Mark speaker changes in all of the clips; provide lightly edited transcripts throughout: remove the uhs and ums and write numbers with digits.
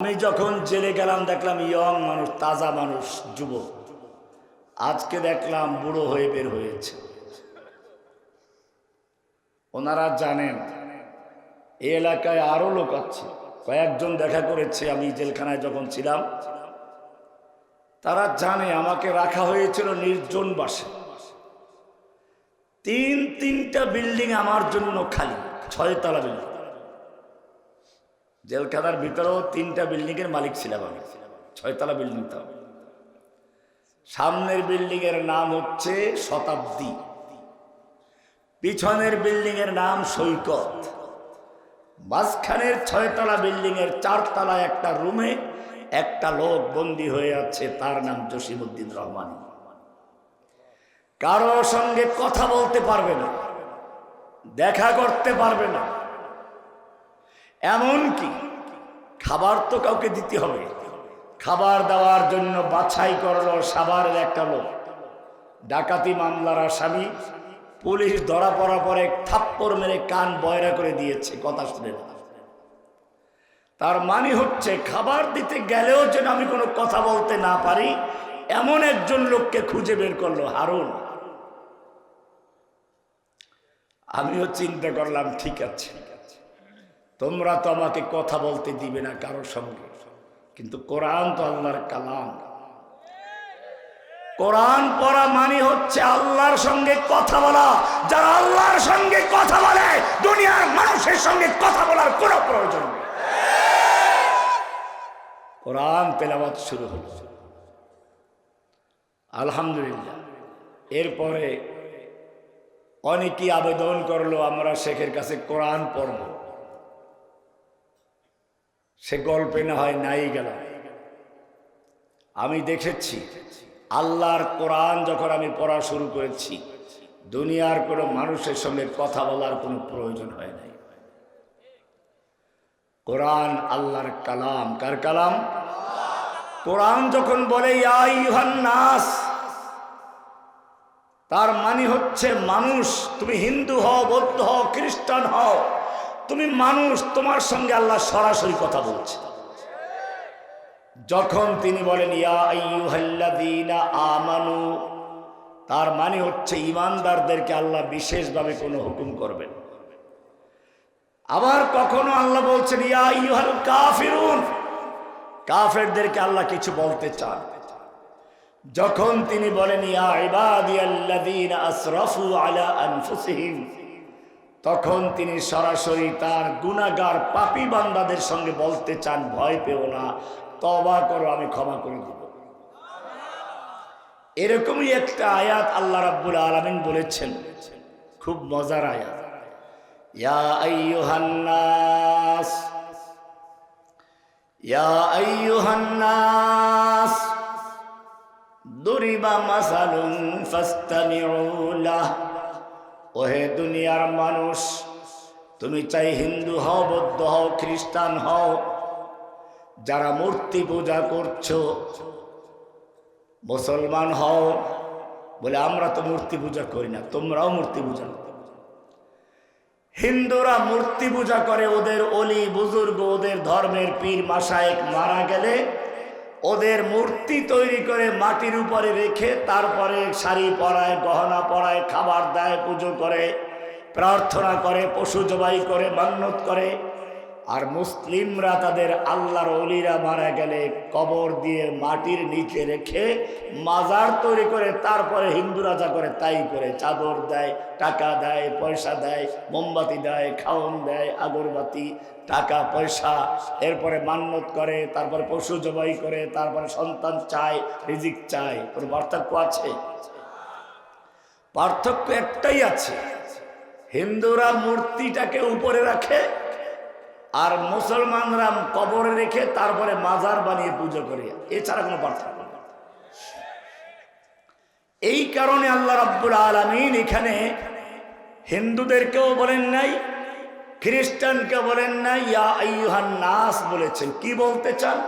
Speaker 1: আমি যখন জেলে গেলাম দেখলাম ইয়ং মানুষ, তাজা মানুষ, যুবক। আজকে দেখলাম বুড়ো হয়ে বের হয়েছে। ওনারা জানেন এই এলাকায় আরো লোক আছে, কয়েকজন দেখা করেছে আমি জেলখানায় যখন ছিলাম। তারা জানে আমাকে রাখা হয়েছিল নির্জন বাসে। তিনটা বিল্ডিং আমার জন্য খালি, 6 তলা বিল্ডিং। জেলখানার ভিতরেও 3টা বিল্ডিং এর মালিক ছিলাম আমি, 6 তলা বিল্ডিং। তো সামনের বিল্ডিং এর নাম হচ্ছে শতাব্দী, পিছনের বিল্ডিং এর নাম সৈকত, মাঝখানের 6 তলা বিল্ডিং এর 4 তলায় একটা রুমে একটা লোক বন্দী হয়ে আছে, তার নাম জসিমউদ্দিন রহমান। কারো সঙ্গে কথা বলতে পারবে না, দেখা করতে পারবে না, এমনকি খাবার তো কাউকে দিতে হবে। খাবার দেওয়ার জন্য বাছাই করলো সাভারের একটা লোক, ডাকাতি মামলার আসামি। পুলিশ ধরা পড়ার পরে থাপ্পড় মেরে কান বয়রা করে দিয়েছে, কথা শুনে না। তার মানে হচ্ছে খাবার দিতে গেলেও যেন আমি কোনো কথা বলতে না পারি, এমন একজন লোককে খুঁজে বের করলো, হারুন। আমিও চিন্তা করলাম, ঠিক আছে, তোমরা তো আমাকে কথা বলতে দিবে না কারোর সঙ্গে, কিন্তু কোরআন তো আল্লাহর কালাম। কোরআন পড়া মানে হচ্ছে আল্লাহর সঙ্গে কথা বলা। যারা আল্লাহর সঙ্গে কথা বলে দুনিয়ার মানুষের সঙ্গে কথা বলার কোনো প্রয়োজন নেই। কোরআন তেলাওয়াত শুরু হলো, আলহামদুলিল্লাহ। এরপরে অনেকেই আবেদন করলো আমরা শেখের কাছে কোরআন পড়ব। সে গল্পে না হয় নাই গেল। আমি দেখেছি আল্লাহর কোরআন যখন আমি পড়া শুরু করেছি, দুনিয়ার কোনো মানুষের সঙ্গে কথা বলার কোনো প্রয়োজন হয় নাই। কোরআন আল্লাহর কালাম। কার কালাম? কোরআন যখন বলে ইয়া আইয়ুহান নাস, তার মানে হচ্ছে মানুষ। তুমি হিন্দু হও, বৌদ্ধ হও, খ্রিস্টান হও, তুমি মানুষ, তোমার সঙ্গে আল্লাহ সরাসরি কথা বলছে। যখন তিনি বলেন ইয়া আইয়ুহাল্লাযীনা আমানু, তার মানে হচ্ছে ঈমানদারদেরকে আল্লাহ বিশেষভাবে কোনো হুকুম করবেন। আবার কখনো আল্লাহ বলছেন ইয়া আইয়ুহাল কাফিরুন, কাফেরদেরকে আল্লাহ কিছু বলতে চান। যখন তিনি বলেন ইয়া ইবাদিয়াল্লাযীনা আসরাফু আলা আনফুসিহিম, তখন তিনি সরাসরি তার গুনাহগার পাপী বান্দাদের সঙ্গে বলতে চান, ভয় পেও না, তওবা করো, আমি ক্ষমা করে দেব। এরকমই একটা আয়াত আল্লাহ রাব্বুল আলামিন বলেছেন, খুব মজার আয়াত। ইয়া আইয়ুহান নাস, ইয়া আইয়ুহান নাস দুরিবা মাসালুন ফাসতামিউ লাহ। ওহে দুনিয়ার মানুষ, তুমি চাই হিন্দু হও, বৌদ্ধ হও, খ্রিস্টান হও, যারা মূর্তি পূজা করছো, মুসলমান হও, বলে আমরা তো মূর্তি পূজা করি না, তোমরাও মূর্তি পূজা করো। হিন্দুরা মূর্তি পূজা করে, ওদের অলি বুজুর্গ, ওদের ধর্মের পীর মাশায়েখ মারা গেলে ওদের মূর্তি তৈরি করে মাটির উপরে রেখে তারপরে শাড়ি পরায়, গহনা পরায়, খাবার দেয়, পুজো করে, প্রার্থনা করে, পশু জবাই করে, মান্যত করে। আর মুসলিমরা তাদের আল্লাহর ওলিরা মারা গেলে কবর দিয়ে মাটির নিচে রেখে মাজার তৈরি করে, তারপরে হিন্দুরা যা করে তাই করে, চাদর দেয়, টাকা দেয়, পয়সা দেয়, মোমবাতি দেয়, খাওয়ান দেয়, আগরবাতি, টাকা পয়সা, এরপরে মান্যত করে, তারপরে পশু জবাই করে, তারপরে সন্তান চায়, রিজিক চায়। কোনো পার্থক্য আছে? পার্থক্য একটাই আছে, হিন্দুরা মূর্তিটাকে উপরে রাখে আর মুসলমানরা কবরে রেখে তারপরে মাজার বানিয়ে পুজো করে, এছাড়া কোনো পার্থক্য নেই। এই কারণে আল্লাহ রাব্বুল আলামিন এখানে হিন্দুদেরকেও বলেন নাই, খ্রিস্টানকে বলেন নাই, ইয়া আইয়ুহান নাস বলেছেন। কি বলতে চান?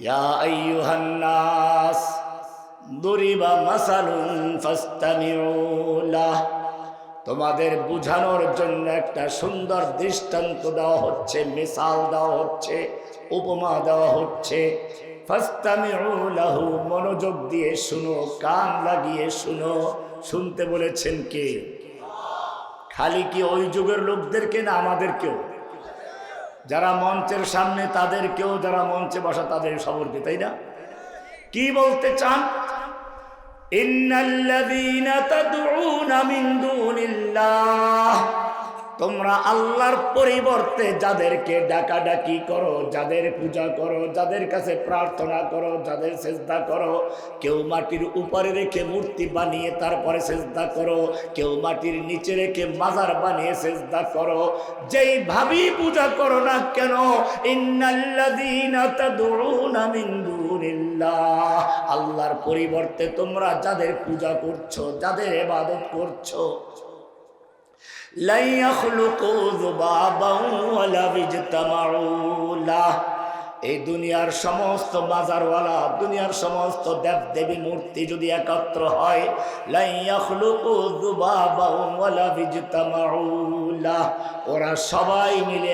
Speaker 1: ইয়া আইয়ুহান নাস দুরিবা মাসালুন ফাসতামিউ লাহ, তোমাদের বুঝানোর জন্য একটা সুন্দর দৃষ্টান্ত দেওয়া হচ্ছে, মিসাল দেওয়া হচ্ছে। উপমা দেওয়া হচ্ছে। ফাস্তামিউ লাহু, মনোযোগ দিয়ে শুনো, কান লাগিয়ে শুনো। শুনতে বলেছেন কে? খালি কি ওই যুগের লোকদেরকে না আমাদেরকেও? যারা মঞ্চের সামনে তাদেরকেও, যারা মঞ্চে বসা তাদের সবরকে, তাই না? কি বলতে চান? ইন্নাল্লাযীনা তাদউনা মিন দুনিল্লাহ, তোমরা আল্লাহর পরিবর্তে যাদেরকে ডাকাডাকি করো, যাদের পূজা করো, যাদের কাছে প্রার্থনা করো, যাদের সেজদা করো, কেউ মাটির উপরে রেখে মূর্তি বানিয়ে তারপরে সেজদা করো, কেউ মাটির নিচে রেখে মাজার বানিয়ে সেজদা করো, যেই ভাবি পূজা করো না কেন, ইন্নাল্লাযীনা তাদউনা মিন দুনিল্লাহ, আল্লাহর পরিবর্তে তোমরা যাদের পূজা করছো, যাদের ইবাদত করছো, লা ইয়াখলুকু যুবাবান ওয়ালা বিজতামাউ লাহ, এই দুনিয়ার সমস্ত মাজারওয়ালা, দুনিয়ার সমস্ত দেবদেবী মূর্তি যদি একত্র হয়, লা ইয়াখলুকু যুবাবান ওয়ালা বিজতামাউ লাহ, ওরা সবাই মিলে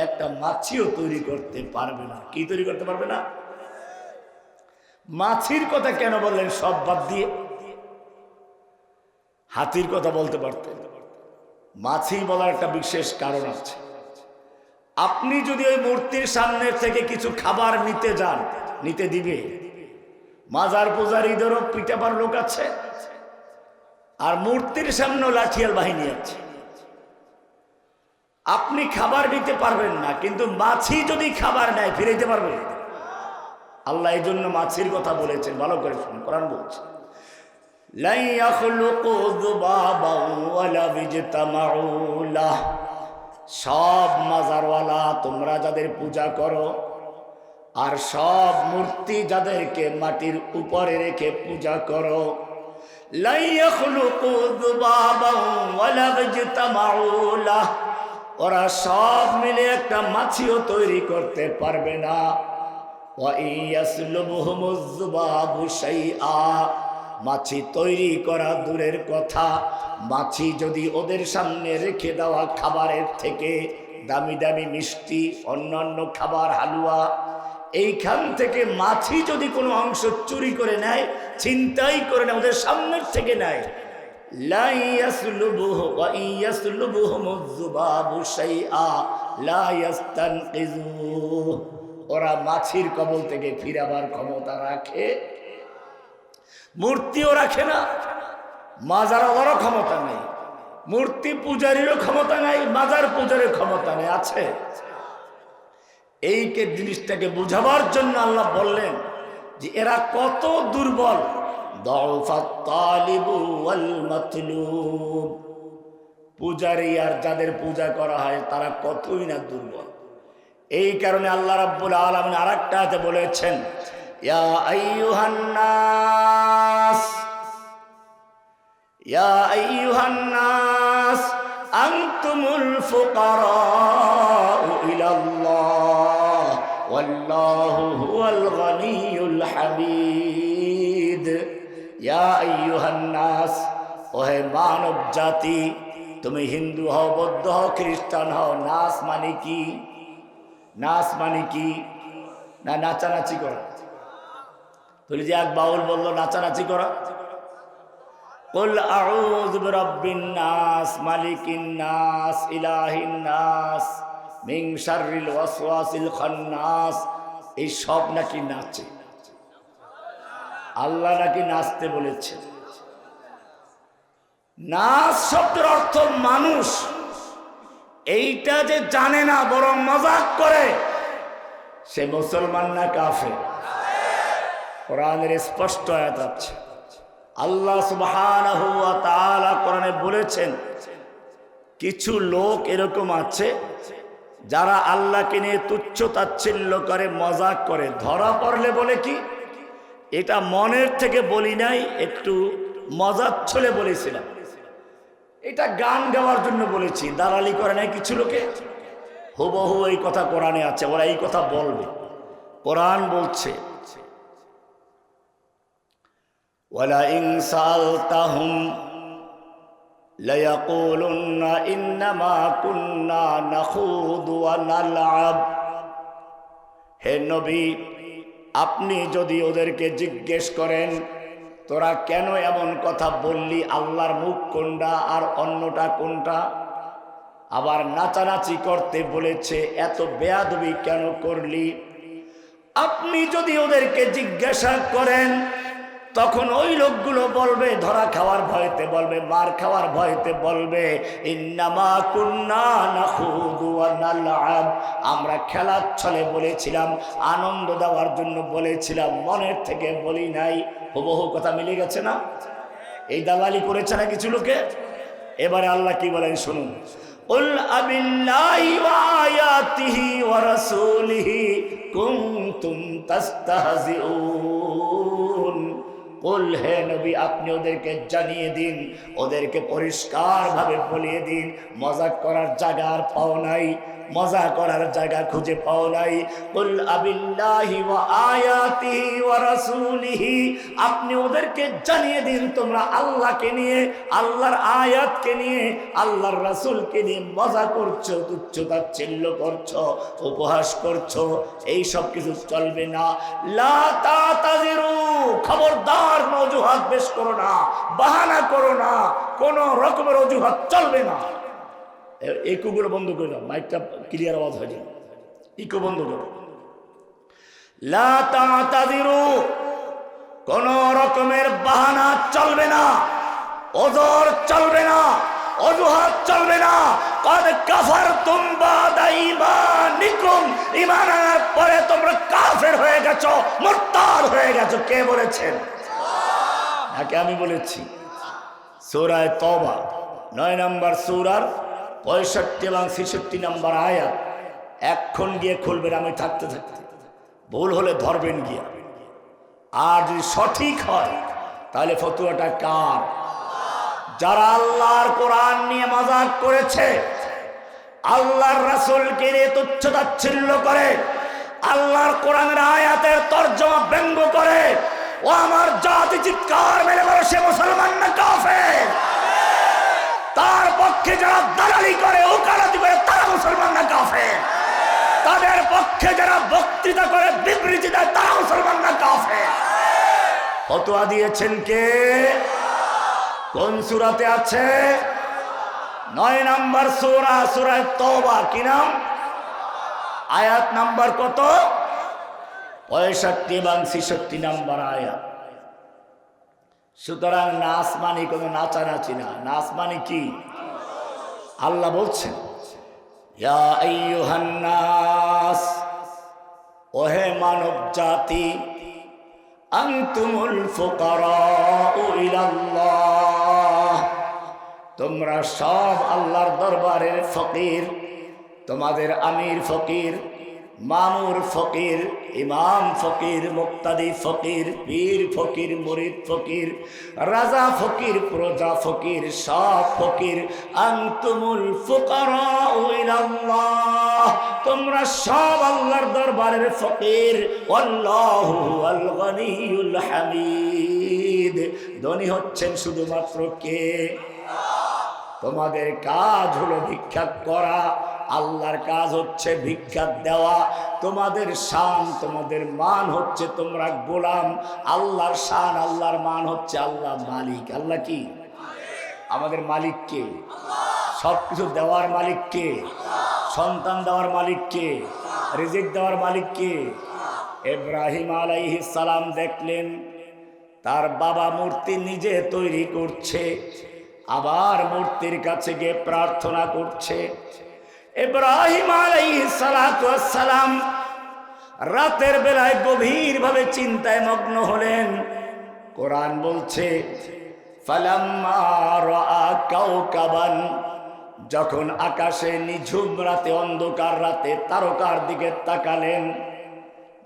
Speaker 1: একটা মাছিও তৈরি করতে পারবে না। কি তৈরি করতে পারবে না? মাছির কথা কেন বললেন সব বাদ দিয়ে? হাতির কথা বলতে পারতেন। মাছি বলার একটা বিশেষ কারণ আছে। আপনি যদি ওই মূর্তির সামনে থেকে কিছু খাবার নিতে যান, নিতে দিবে? মাজার পূজারীদেরও পিটাবার লোক আছে, আর মূর্তির সামনেও লাঠিয়াল বাহিনী আছে। আপনি খাবার নিতে পারবেন না, কিন্তু মাছি যদি খাবার নেয় ফিরাইতে পারবে? আল্লাহ এই জন্য মাছির কথা বলেছেন, ভালো করে শুনুন, কোরআন বলছে লা ইয়াখলুকু যুবাবান ওয়ালা বিজতামাউ লাহ, সব মাজারওয়ালা তোমরা যাদের পূজা করো, আর সব মূর্তি যাদেরকে মাটির উপরে রেখে পূজা করো, লা ইয়াখলুকু যুবাবান ওয়ালা বিজতামাউ লাহ, ওরা সব মিলে একটা মাছিও তৈরি করতে পারবে না। ওয়া ইয়াসলুবহুমুয যুবাবু শাইআ, মাছি তৈরি করা দূরের কথা, মাছি যদি ওদের সামনে রেখে দেওয়া খাবারের থেকে দামি দামি মিষ্টি, অন্যান্য খাবার, হালুয়া, এইখান থেকে মাছি যদি কোনো অংশ চুরি করে নেয়, ছিনতাই করে নেয়, ওদের সামনের থেকে নেয়, লা ইয়াসলুবুহু ওয়া ইয়াসলুবহুমুয যুবাবু শাইআ লা ইস্তানকিযুহু, ওরা মাছির কবল থেকে ফিরাবার ক্ষমতা রাখে? মূর্তিও রাখে না, মাজারওয়ালারও ক্ষমতা নেই, মূর্তি পূজারীরও ক্ষমতা নাই, মাজার পূজারীর ক্ষমতা নেই। আছে? এইকে জিনিসটাকে বুঝাবার জন্য আল্লাহ বললেন যে এরা কত দুর্বল। দাউফাত তালিবু ওয়াল মাতলুব, পূজারী আর যাদের পূজা করা হয় তারা কতই না দুর্বল। এই কারণে আল্লাহ রাব্বুল আলামিন আরেকটা আয়াতে বলেছেন, ইয়া আইয়ুহান নাস, ইয়া আইয়ুহান নাস আনতুমুল ফুকারাউ ইলাল্লাহ ওয়াল্লাহু হুয়াল গনিয়ুল হামিদ। ইয়া আইয়ুহান নাস, ওহে মানব জাতি, তুমি হিন্দু হও, বৌদ্ধ হও, খ্রিস্টান হও, নাস মানে কি? নাচ মানে কি? না নাচানাচি করা? বলি যে এক বাউল বলল নাচানাচি করা। কুল আউযু বিরাব্বিন নাস মালিকিন নাস ইলাহিন নাস মিন শাররিল ওয়াসওয়াসিল খান্নাস, এই সব নাকি নাচে। আল্লাহ নাকি নাচতে বলেছে। নাচ শব্দের অর্থ মানুষ, এইটা যে জানে না বরং মজাক করে, সে মুসলমান না কাফের? কোরআনের স্পষ্ট আয়াত আছে। আল্লাহ সুবহানাহু ওয়া তাআলা কোরআনে বলেছেন কিছু লোক এরকম আছে যারা আল্লাহকে নিয়ে তুচ্ছ তাচ্ছিল্য করে, মজাক করে। ধরা পড়লে বলে কি, এটা মনের থেকে বলি নাই, একটু মজার ছলে বলেছিলাম, এটা গান গাওয়ার জন্য বলেছি। দালালি করে নাই কিছু লোকে, হুবহু এই কথা কোরআনে আছে, ওরা এই কথা বলবে। কোরআন বলছে ওয়ালা ইন সালতাহুম লায়াকুলুন্না ইন্নামা কুন্না নাখুদু ওয়া নালআব, হে নবী, আপনি যদি ওদেরকে জিজ্ঞেস করেন তোরা কেন এমন কথা বললি, আল্লাহর মুখ কোনটা আর অন্যটা কোনটা, আবার নাচানাচি করতে বলেছে, এত বেয়াদবি কেন করলি, আপনি যদি ওদেরকে জিজ্ঞাসা করেন তখন ওই লোকগুলো বলবে, ধরা খাওয়ার ভয়তে বলবে, মার খাওয়ার ভয়তে বলবে, ইন্নামা কুন্না নাখুদু ওয়া নালআব, আমরা খেলার ছলে বলেছিলাম, আনন্দ দেওয়ার জন্য বলেছিলাম, মনের থেকে বলি নাই। হুবহু কথা মিলে গেছে না? এই দালালি করেছে না কিছু লোকে। এবারে আল্লাহ কি বলেন শুনুন, কুল আবিল্লাহি ওয়া আয়াতিহি ওয়া রাসূলিহি কুনতুম তাস্তাহজিউন। কুল, হে নবী আপনি ওদেরকে জানিয়ে দিন, ওদেরকে পরিষ্কারভাবে বলিয়ে দিন, মজাক করার জায়গা আর পাও নাই, মজা করার জায়গা খুঁজে পাও নাই। কুল আবিল্লাহি ওয়া আয়াতিহি ওয়া রাসূলিহি, আপনি ওদেরকে জানিয়ে দিন তোমরা আল্লাহকে নিয়ে, আল্লাহর আয়াতকে নিয়ে, আল্লাহর রাসূলকে নিয়ে মজা করছো, তুচ্ছ তাচ্ছিল্য করছো, উপহাস করছো, এই সব কিছু চলবে না। লা তাতাজিরু, খবরদার অজুহাত পেশ করো না, বাহানা করো না, কোন রকমের অজুহাত চলবে না। ইকোগুলো বন্ধ করে দাও, মাইকটা ক্লিয়ার আওয়াজ হয় না, ইকো বন্ধ করো। লা তাতাযিরু, কোন রকমের বাহানা চলবে না, ওযর চলবে না, অজুহাত চলবে না। কদ কাফারতুম বাদা ঈমানিকুম, ঈমান আনার পরে তোমরা কাফের হয়ে গেছো, মুরতাদ হয়ে গেছো। কে বলেছেন? নাকি আমি বলেছি? সূরা তওবা 9 নম্বর সূরার 65 এবং 66 নম্বর আয়াত। এখন গিয়ে খুলবেন আমি থাকতে থাকতে, ভুল হলে ধরবেন গিয়া, আর যদি সঠিক হয় তাহলে ফতুয়াটা কার? যারা আল্লাহর কোরআন নিয়ে মজাক করেছে, আল্লাহর রাসূলকে নিয়ে তুচ্ছ তাচ্ছিল্য করে, আল্লাহর কোরআনের আয়াতের তরজমা ব্যঙ্গ করে, ও আমার জাতি চিৎকার মেরে বলে সে মুসলমান না কাফের। তার পক্ষে যারা দালালি করে, ওকালতি করে, তারা মুসলমান না কাফের। তাদের পক্ষে যারা বক্তৃতা করে, বিবৃতি দেয়, তারা মুসলমান না কাফের। ফতোয়া দিয়েছেন কে? কোন সূরাতে আছে? 9 নম্বর সূরা, সূরা তওবা। কি নাম? আয়াত নাম্বার কত? 65 এবং 66 নম্বর আয়াত। সুতরাং নাচ মানে কোনো নাচানাচি না, নাচ মানে কি? আল্লাহ বলছেন, ইয়া আইয়ুহান নাস, ওহে মানব জাতি, আনতুমুল ফুকারাউ ইলাল্লাহ, তোমরা সব আল্লাহর দরবারের ফকির। তোমাদের আমির ফকির, মামুর ফকির, ইমাম ফকির, মুক্তাদি ফকির, পীর ফকির, মুরিদ ফকির, রাজা ফকির, প্রজা ফকির, সব ফকির। আনতুমুল ফুকারাউ ইলাল্লাহ, তোমরা সব আল্লাহর দরবারের ফকির। আল্লাহু আল গনিয়ুল হামিদ, ধনী হচ্ছেন শুধুমাত্র কে? তোমাদের কাজ হলো ভিক্ষা করা, আল্লাহর কাজ হচ্ছে ভিক্ষা দেওয়া। তোমাদের শান, তোমাদের মান হচ্ছে তোমরা গোলাম। আল্লাহর শান, আল্লাহর মান হচ্ছে আল্লাহ মালিক। আল্লাহ কি? আমাদের মালিক কে? সব কিছু দেওয়ার মালিক কে? সন্তান দেওয়ার মালিক কে? রিজিক দেওয়ার মালিক কে? ইব্রাহিম আলাইহিস সালাম দেখলেন তার বাবা মূর্তি নিজে তৈরি করছে, আবার মূর্তির কাছে গিয়ে প্রার্থনা করছে। ইব্রাহিম আলাইহিস সালাতু ওয়াস সালাম রাতের বেলায় গভীরভাবে চিন্তায় মগ্ন হলেন। কোরআন বলছে, ফালাম্মা রাআ কাওকাবান, যখন আকাশে নিঝুম রাতে, অন্ধকার রাতে তারকার দিকে তাকালেন,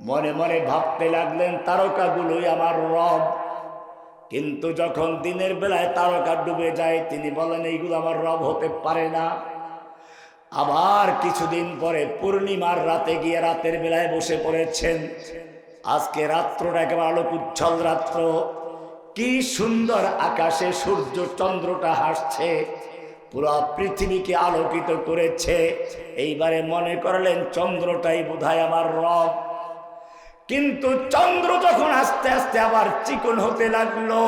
Speaker 1: মনে মনে ভাবতে লাগলেন তারকাগুলোই আমার রব। কিন্তু যখন দিনের বেলায় তারকা ডুবে যায়, তিনি বলেন এইগুলো আমার রব হতে পারে না। আবার কিছুদিন পরে পূর্ণিমার রাতে গিয়ে রাতের বেলায় বসে পড়েছেন। আজকে রাত্রটা একেবারে আলোক উজ্জ্বল রাত্র, কি সুন্দর আকাশে সূর্য চন্দ্রটা হাসছে, পুরো পৃথিবীকে আলোকিত করেছে। এইবারে মনে করলেন চন্দ্রটাই বোধহয় আমার রব। কিন্তু চন্দ্র যখন আস্তে আস্তে আবার চিকন হতে লাগলো,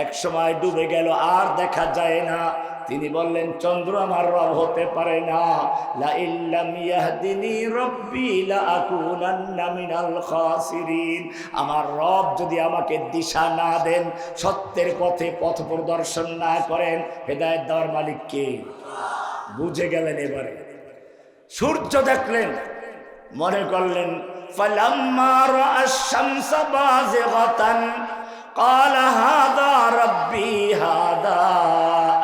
Speaker 1: এক সময় ডুবে গেল, আর দেখা যায় না। তিনি বললেন, চন্দ্র আমার রব হতে পারে না। লা ইল্লাম ইয়াহদিনি রাব্বি লা আকুনান্না মিনাল খাসিরিন। আমার রব যদি আমাকে দিশা না দেন, সত্যের পথে পথ প্রদর্শন না করেন, হেদায়েত দেওয়ার মালিক কে? বুঝে গেলেন। এবারে সূর্য দেখলেন, মনে করলেন ফালাম্মা রাআশ শামসা বাযিগাতান ক্বালা হাযা রাব্বি হাযা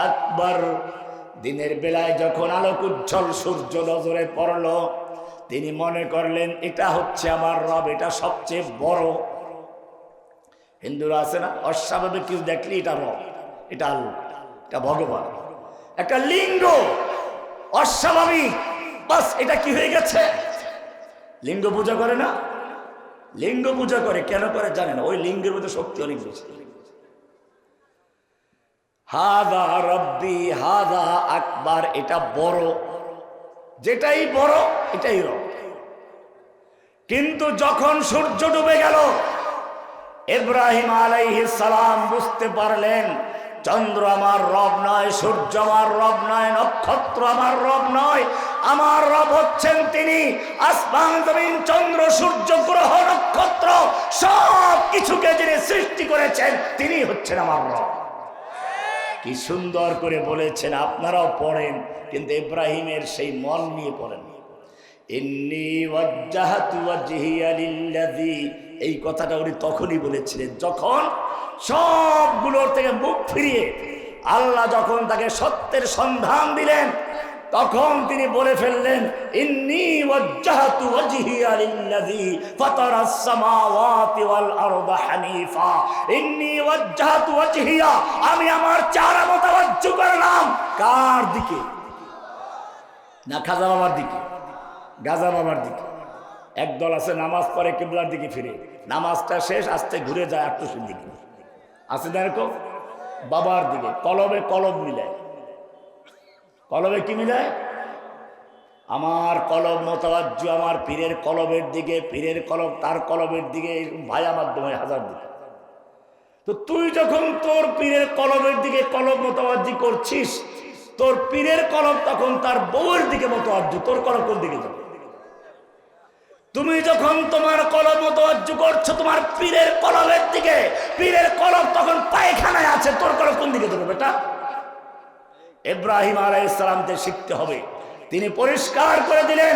Speaker 1: আকবার। দিনের বেলায় যখন আলোক উজ্জ্বল সূর্য নজরে পড়ল, তিনি মনে করলেন এটা হচ্ছে আমার রব, এটা সবচেয়ে বড়। হিন্দুরা আছে না, অস্বাভাবিক কিছু দেখলি এটা রব, এটা আল্লাহ, এটা ভগবান। একটা লিঙ্গ অস্বাভাবিক, বাস এটা কি হয়ে গেছে? লিঙ্গ পূজা করে না? লিঙ্গ পূজা করে, কেন করে জানেন? ওই লিঙ্গের মধ্যে শক্তি অনেক বেশি। হাদা রব্বি হাদা আকবার, এটা বড়, যেটাই বড় এটাই রব। কিন্তু যখন সূর্য ডুবে গেল, ইব্রাহিম আলাইহিস সালাম বুঝতে পারলেন চন্দ্র আমার রব নয়, সূর্য আমার রব নয়, নক্ষত্র আমার রব নয়, আমার রব হচ্ছেন তিনি। আসমান জমিন চন্দ্র সূর্য গ্রহ নক্ষত্র সব কিছুকে যিনি সৃষ্টি করেছেন তিনি হচ্ছেন আমার রব। কি সুন্দর করে বলেছেন, আপনারাও পড়েন, কিন্তু ইব্রাহিমের সেই মন নিয়ে পড়েন। ইন্নী ওয়াজ্জাহতু ওয়াজহিয়া লিল্লাযী, এই কথাটা উনি তখনই বলেছিলেন যখন সবগুলোর থেকে মুখ ফিরিয়ে আল্লাহ যখন তাকে সত্যের সন্ধান দিলেন, তখন তিনি বলে ফেললেন, ইন্নী ওয়াজ্জাহতু ওয়াজহিয়া লিল্লাযী ফাতারাস সামাওয়াতি ওয়াল আরদা হানিফা। ইন্নী ওয়াজ্জাহতু ওয়াজহিয়া, আমি আমার চেহারা মোতাবাজ্জু করলাম কার দিকে? না খাজা বাবার দিকে, গাজা বাবার দিকে। একদল আছে নামাজ পড়ে কিবলার দিকে ফিরে, নামাজটা শেষ আস্তে ঘুরে যায় আটটুসির দিকে। আছে না এরকম? বাবার দিকে কলবে কলব মিলায়। কলবে কি মিলায়? আমার কলব মোতাবাজ্জু আমার পীরের কলবের দিকে, পীরের কলব তার কলবের দিকে, ভাইয়া মাধ্যমে হাজার দিকে। তো তুই যখন তোর পীরের কলবের দিকে কলব মোতাবাজ্জি করছিস, তোর পীরের কলব তখন তার বউয়ের দিকে মোতাবাজ্জু, তোর কলব কোন দিকে যাবে? তুমি যখন তোমার কলব মোতাবাজ্জু করছো তোমার পীরের কলবের দিকে, পীরের কলব তখন পায়খানায় আছে, তোর কলব কোন দিকে যাবে বেটা? ইব্রাহিম আলাইহিস সালামকে শিখতে হবে। তিনি পরিষ্কার করে দিলেন,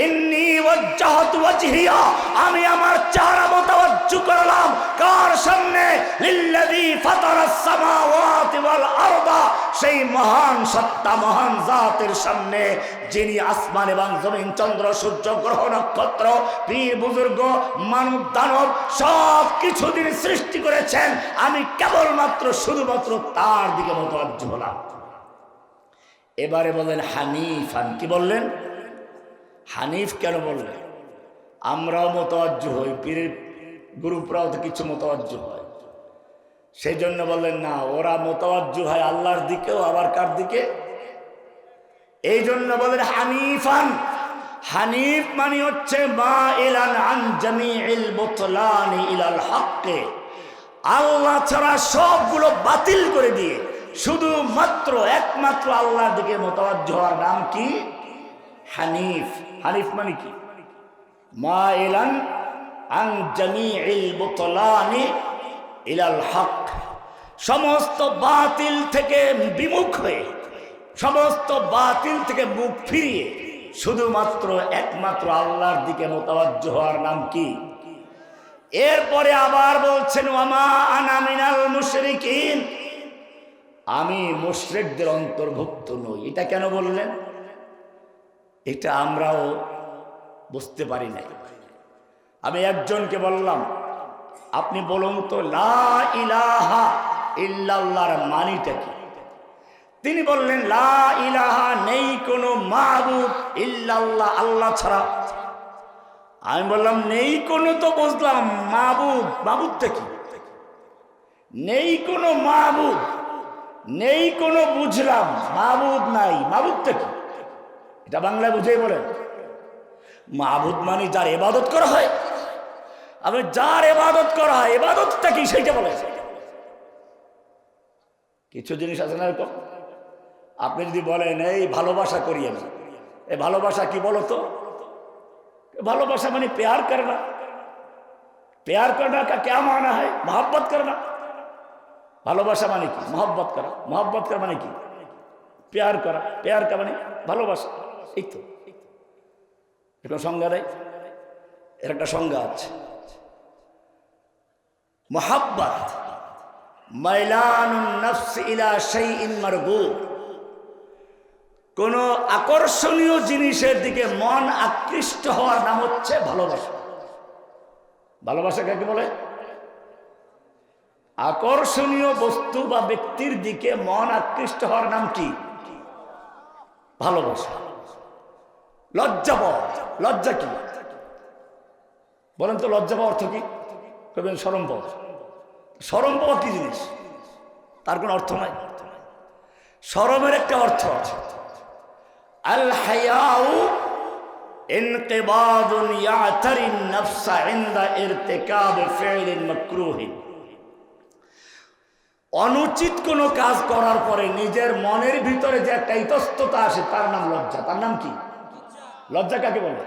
Speaker 1: ইন্নী ওয়াজ্জাহতু ওয়াজহিয়া, আমি আমার চেহারা মোতাবাজ্জু করলাম কার সামনে? লিল্লাযী ফাতারাস সামাওয়াতি ওয়াল আরদা, সেই মহান সত্তা মহান জাতের সামনে যিনি আসমান এবং জমিন চন্দ্র সূর্য গ্রহ নক্ষত্র পীর বুজুর্গ মানব দানব সব কিছু তিনি সৃষ্টি করেছেন, আমি কেবলমাত্র শুধুমাত্র তার দিকে মোতাবাজ্জু হলাম। এবারে বলেন হানিফান, কি বললেন? হানিফ কেন বললেন? আমরাও মোতাবাজ্জু হই, পীরের গ্রুপরাও তো কিছু মোতাবাজ্জু হয়, সেই জন্য বললেন না, ওরা মোতাবাজ্জু হয় আল্লাহর দিকেও, আবার কার দিকে? এই জন্য বলেন হানিফান। হানিফ মানে হচ্ছে মাইলান আন জামিইল বুতলানি ইলাল হক্কে, আল্লাহ ছাড়া সবগুলো বাতিল করে দিয়ে শুধুমাত্র একমাত্র আল্লাহর দিকে মোতাবাজ্জু হওয়ার নাম কি? হানিফ। হানিফ মানে কি? মাইলান আন জামিইল বুতলানি ইলাল হক, সমস্ত বাতিল থেকে বিমুখ হয়ে, সমস্ত বাতিল থেকে মুখ ফিরিয়ে শুধুমাত্র একমাত্র আল্লাহর দিকে মোতাবাজ্জু হওয়ার নাম কি? এরপরে আবার বলছেন, ওয়ামা আনা মিনাল মুশরিকিন, আমি মুশরিকদের অন্তর্ভুক্ত নই। এটা কেন বললেন? এটা আমরাও বুঝতে পারি নাই। আমি একজনকে বললাম, আপনি বলুন তো লা ইলাহা ইল্লাল্লাহর মানিটা কি? তিনি বললেন, লা ইলাহা, নেই কোনো মাবুদ ইল্লাল্লাহ, আল্লাহ ছাড়া। আমি বললাম, নেই কোনো তো বুঝলাম, মাবুদ, মাবুদটা কি? নেই কোনো মাবুদ, নেই কোনো বুঝলাম, মাবুদ নাই, মাবুদটা কি? এটা বাংলায় বুঝেই বলেন। মাবুদ মানে যার ইবাদত করা হয়, আপনি যার ইবাদত করা হয়, ইবাদতটা কি সেইটা বলে। কিছু জিনিস আছে না এরকম, আপনি যদি বলেন এই ভালোবাসা করিয়ে না, এই ভালোবাসা কি বলো তো? ভালোবাসা মানে प्यार करना, प्यार करना का क्या माना है? मोहब्बत करना। ভালোবাসা মানে কি? मोहब्बत करा, मोहब्बत करा মানে কি? प्यार करा, प्यार का মানে ভালোবাসা। এই তো এটা সংজ্ঞা দেয়, এর একটা সংজ্ঞা আছে। মোহাব্বত মাইলানুন নফস ইলা শাইইন মারগুব, কোন আকর্ষণীয় জিনিসের দিকে মন আকৃষ্ট হওয়ার নাম হচ্ছে ভালোবাসা। ভালোবাসা কাকে বলে? আকর্ষণীয় বস্তু বা ব্যক্তির দিকে মন আকৃষ্ট হওয়ার নাম কি? ভালোবাসা। লজ্জা পাওয়া, লজ্জা কি বলেন তো? লজ্জা পাওয়ার অর্থ কি? কবেন শরম পাওয়া। শরম পাওয়া কি জিনিস? তার কোনো অর্থ নাই। শরমের একটা অর্থ আছে। আল হায়াউ ইনকিবাদুন ইয়াতারিন নাফসা ইনদা ইরতিকাব ফি'লিন মাকরুহিন। অনুচিত কোনো কাজ করার পরে নিজের মনের ভিতরে যে একটা ইতস্ততা আসে তার নাম লজ্জা। তার নাম কি? লজ্জা কাকে বলে?